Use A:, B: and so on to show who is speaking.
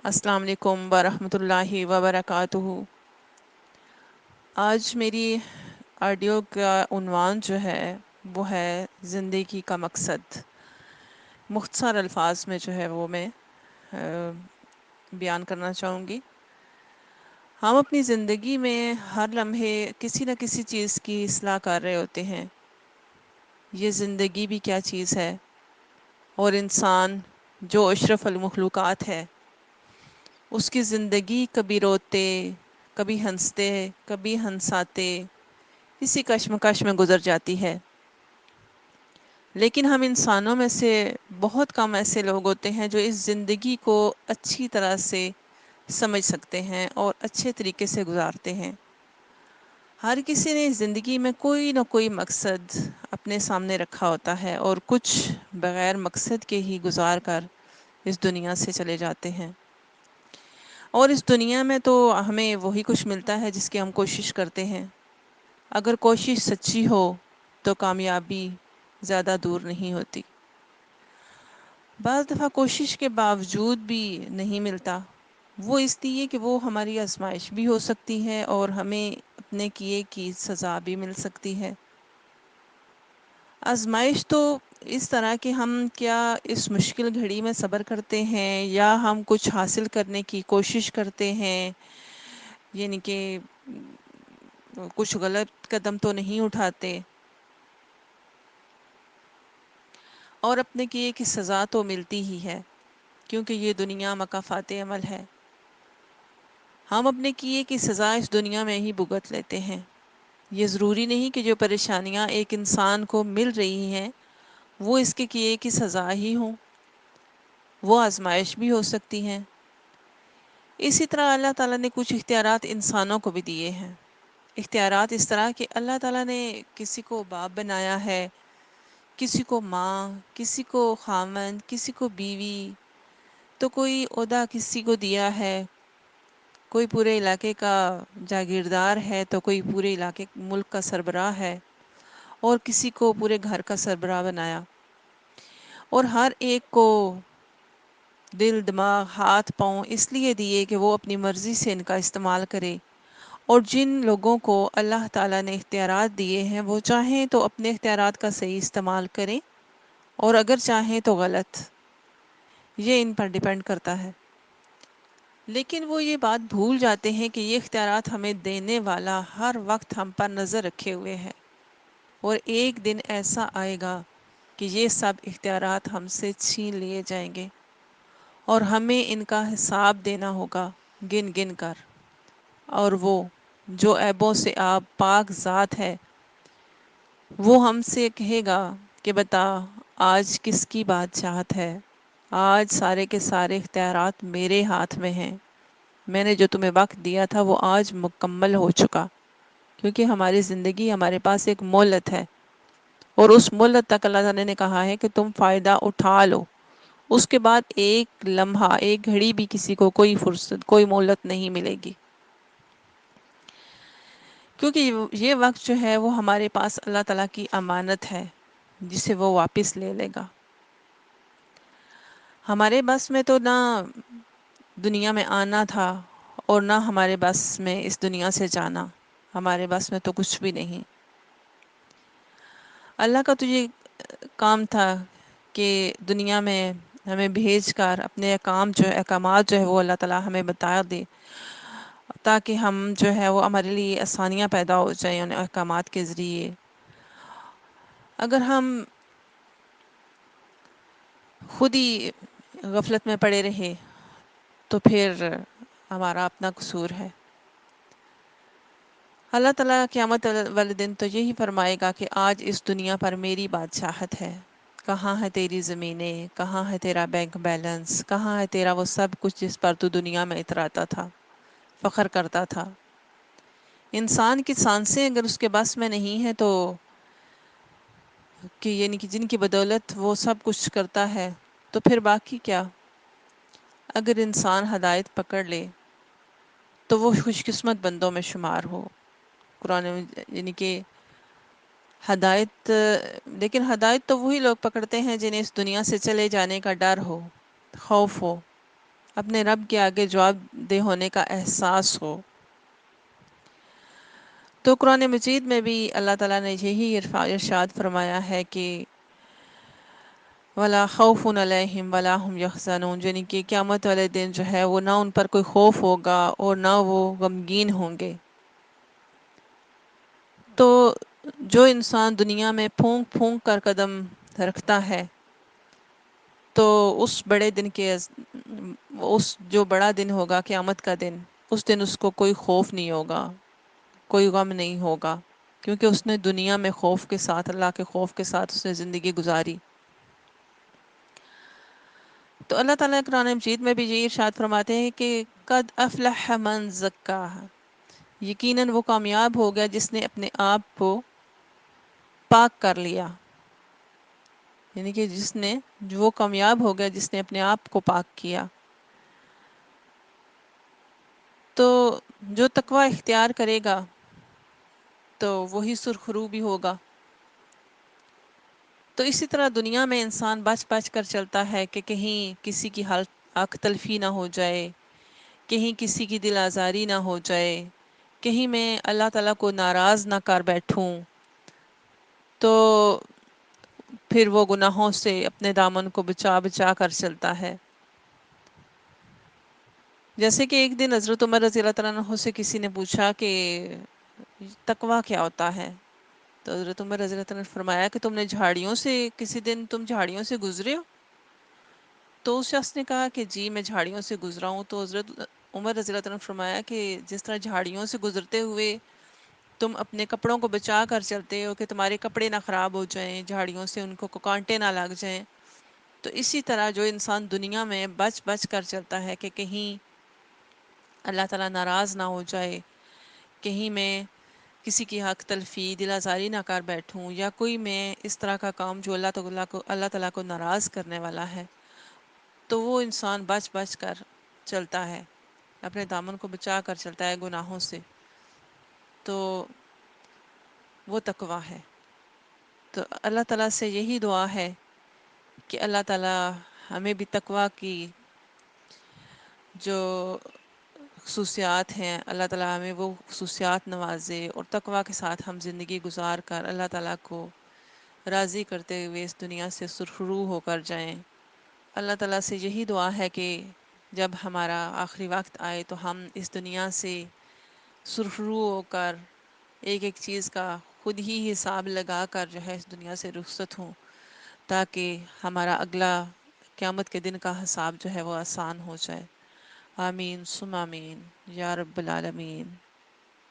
A: السلام علیکم ورحمۃ اللہ وبرکاتہ۔ آج میری آڈیو کا عنوان جو ہے وہ ہے زندگی کا مقصد۔ مختصر الفاظ میں جو ہے وہ میں بیان کرنا چاہوں گی۔ ہم اپنی زندگی میں ہر لمحے کسی نہ کسی چیز کی اصلاح کر رہے ہوتے ہیں۔ یہ زندگی بھی کیا چیز ہے، اور انسان جو اشرف المخلوقات ہے، اس کی زندگی کبھی روتے، کبھی ہنستے، کبھی ہنساتے، اسی کشمکش میں گزر جاتی ہے۔ لیکن ہم انسانوں میں سے بہت کم ایسے لوگ ہوتے ہیں جو اس زندگی کو اچھی طرح سے سمجھ سکتے ہیں اور اچھے طریقے سے گزارتے ہیں۔ ہر کسی نے زندگی میں کوئی نہ کوئی مقصد اپنے سامنے رکھا ہوتا ہے، اور کچھ بغیر مقصد کے ہی گزار کر اس دنیا سے چلے جاتے ہیں۔ اور اس دنیا میں تو ہمیں وہی کچھ ملتا ہے جس کی ہم کوشش کرتے ہیں۔ اگر کوشش سچی ہو تو کامیابی زیادہ دور نہیں ہوتی۔ بعض دفعہ کوشش کے باوجود بھی نہیں ملتا، وہ اس لیے کہ وہ ہماری آزمائش بھی ہو سکتی ہے اور ہمیں اپنے کیے کی سزا بھی مل سکتی ہے۔ آزمائش تو اس طرح کہ ہم کیا اس مشکل گھڑی میں صبر کرتے ہیں، یا ہم کچھ حاصل کرنے کی کوشش کرتے ہیں، یعنی کہ کچھ غلط قدم تو نہیں اٹھاتے، اور اپنے کیے کی سزا تو ملتی ہی ہے، کیونکہ یہ دنیا مکافات عمل ہے۔ ہم اپنے کیے کی سزا اس دنیا میں ہی بھگت لیتے ہیں۔ یہ ضروری نہیں کہ جو پریشانیاں ایک انسان کو مل رہی ہیں وہ اس کے کیے کی سزا ہی ہوں، وہ آزمائش بھی ہو سکتی ہیں۔ اسی طرح اللہ تعالیٰ نے کچھ اختیارات انسانوں کو بھی دیے ہیں۔ اختیارات اس طرح کہ اللہ تعالیٰ نے کسی کو باپ بنایا ہے، کسی کو ماں، کسی کو خامند، کسی کو بیوی، تو کوئی عہدہ کسی کو دیا ہے، کوئی پورے علاقے کا جاگیردار ہے، تو کوئی پورے علاقے ملک کا سربراہ ہے، اور کسی کو پورے گھر کا سربراہ بنایا۔ اور ہر ایک کو دل، دماغ، ہاتھ، پاؤں اس لیے دیے کہ وہ اپنی مرضی سے ان کا استعمال کرے۔ اور جن لوگوں کو اللہ تعالیٰ نے اختیارات دیے ہیں وہ چاہیں تو اپنے اختیارات کا صحیح استعمال کریں، اور اگر چاہیں تو غلط، یہ ان پر ڈیپینڈ کرتا ہے۔ لیکن وہ یہ بات بھول جاتے ہیں کہ یہ اختیارات ہمیں دینے والا ہر وقت ہم پر نظر رکھے ہوئے ہے، اور ایک دن ایسا آئے گا کہ یہ سب اختیارات ہم سے چھین لیے جائیں گے، اور ہمیں ان کا حساب دینا ہوگا گن گن کر۔ اور وہ جو عیبوں سے آپ پاک ذات ہے، وہ ہم سے کہے گا کہ بتا آج کس کی بادشاہت ہے، آج سارے کے سارے اختیارات میرے ہاتھ میں ہیں، میں نے جو تمہیں وقت دیا تھا وہ آج مکمل ہو چکا۔ کیونکہ ہماری زندگی ہمارے پاس ایک مہلت ہے، اور اس مہلت تک اللہ تعالیٰ نے کہا ہے کہ تم فائدہ اٹھا لو۔ اس کے بعد ایک لمحہ، ایک گھڑی بھی کسی کو کوئی فرصت، کوئی مہلت نہیں ملے گی، کیونکہ یہ وقت جو ہے وہ ہمارے پاس اللہ تعالیٰ کی امانت ہے جسے وہ واپس لے لے گا۔ ہمارے بس میں تو نہ دنیا میں آنا تھا، اور نہ ہمارے بس میں اس دنیا سے جانا، ہمارے بس میں تو کچھ بھی نہیں۔ اللہ کا تو یہ کام تھا کہ دنیا میں ہمیں بھیج کر اپنے احکامات جو ہے وہ اللہ تعالیٰ ہمیں بتا دے، تاکہ ہم جو ہے وہ ہمارے لیے آسانیاں پیدا ہو جائیں ان احکامات کے ذریعے۔ اگر ہم خود ہی غفلت میں پڑے رہے تو پھر ہمارا اپنا قصور ہے۔ اللہ تعالیٰ قیامت والے دن تو یہی فرمائے گا کہ آج اس دنیا پر میری بادشاہت ہے، کہاں ہے تیری زمینیں، کہاں ہے تیرا بینک بیلنس، کہاں ہے تیرا وہ سب کچھ جس پر تو دنیا میں اتراتا تھا، فخر کرتا تھا۔ انسان کی سانسیں اگر اس کے بس میں نہیں ہے تو یعنی کہ جن کی بدولت وہ سب کچھ کرتا ہے، تو پھر باقی کیا؟ اگر انسان ہدایت پکڑ لے تو وہ خوش قسمت بندوں میں شمار ہو۔ قرآن یعنی کہ ہدایت، لیکن ہدایت تو وہی لوگ پکڑتے ہیں جنہیں اس دنیا سے چلے جانے کا ڈر ہو، خوف ہو۔ اپنے رب کے آگے جواب دہ ہونے کا احساس ہو۔ تو قرآن مجید میں بھی اللہ تعالیٰ نے یہی ارشاد فرمایا ہے کہ ولا خوف علیہم ولا هم یحزنون، یعنی کہ قیامت والے دن جو ہے وہ نہ ان پر کوئی خوف ہوگا اور نہ وہ غمگین ہوں گے۔ تو جو انسان دنیا میں پھونک پھونک کر قدم رکھتا ہے تو اس بڑے دن کے اس جو بڑا دن ہوگا قیامت کا دن، اس دن اس کو کوئی خوف نہیں ہوگا، کوئی غم نہیں ہوگا، کیونکہ اس نے دنیا میں خوف کے ساتھ، اللہ کے خوف کے ساتھ اس نے زندگی گزاری۔ تو اللہ تعالیٰ قرآن مجید میں بھی یہ ارشاد فرماتے ہیں کہ قد افلح من زکاہا، یقیناً وہ کامیاب ہو گیا جس نے اپنے آپ کو پاک کر لیا، یعنی کہ جس نے، جو وہ کامیاب ہو گیا جس نے اپنے آپ کو پاک کیا۔ تو جو تقوی اختیار کرے گا تو وہی سرخرو بھی ہوگا۔ تو اسی طرح دنیا میں انسان بچ بچ کر چلتا ہے کہ کہیں کسی کی حق تلفی نہ ہو جائے، کہیں کسی کی دل آزاری نہ ہو جائے، کہیں میں اللہ تعالیٰ کو ناراض نہ کر بیٹھوں، تو پھر وہ گناہوں سے اپنے دامن کو بچا بچا کر چلتا ہے۔ جیسے کہ ایک دن حضرت عمر رضی اللہ تعالیٰ عنہ سے کسی نے پوچھا کہ تقویٰ کیا ہوتا ہے؟ تو حضرت عمر رضی اللہ عنہ نے فرمایا کہ تم نے جھاڑیوں سے، کسی دن تم جھاڑیوں سے گزرے ہو؟ تو اس شخص نے کہا کہ جی میں جھاڑیوں سے گزرا ہوں۔ تو حضرت عمر رضی اللہ عنہ نے فرمایا کہ جس طرح جھاڑیوں سے گزرتے ہوئے تم اپنے کپڑوں کو بچا کر چلتے ہو کہ تمہارے کپڑے نہ خراب ہو جائیں، جھاڑیوں سے ان کو کانٹے نہ لگ جائیں، تو اسی طرح جو انسان دنیا میں بچ بچ کر چلتا ہے کہ کہیں اللہ تعالیٰ ناراض نہ ہو جائے، کہیں میں کسی کی حق تلفی، دل آزاری نہ کر بیٹھوں، یا کوئی میں اس طرح کا کام جو اللہ تعالیٰ کو ناراض کرنے والا ہے، تو وہ انسان بچ بچ کر چلتا ہے، اپنے دامن کو بچا کر چلتا ہے گناہوں سے، تو وہ تقویٰ ہے۔ تو اللہ تعالیٰ سے یہی دعا ہے کہ اللہ تعالیٰ ہمیں بھی تقویٰ کی جو خصوصیات ہیں، اللہ تعالیٰ ہمیں وہ خصوصیات نوازے، اور تقویٰ کے ساتھ ہم زندگی گزار کر اللہ تعالیٰ کو راضی کرتے ہوئے اس دنیا سے سرخرو ہو کر جائیں۔ اللہ تعالیٰ سے یہی دعا ہے کہ جب ہمارا آخری وقت آئے تو ہم اس دنیا سے سرخرو ہو کر ایک ایک چیز کا خود ہی حساب لگا کر جو ہے اس دنیا سے رخصت ہوں، تاکہ ہمارا اگلا قیامت کے دن کا حساب جو ہے وہ آسان ہو جائے۔ آمین ثم آمین یا رب العالمین۔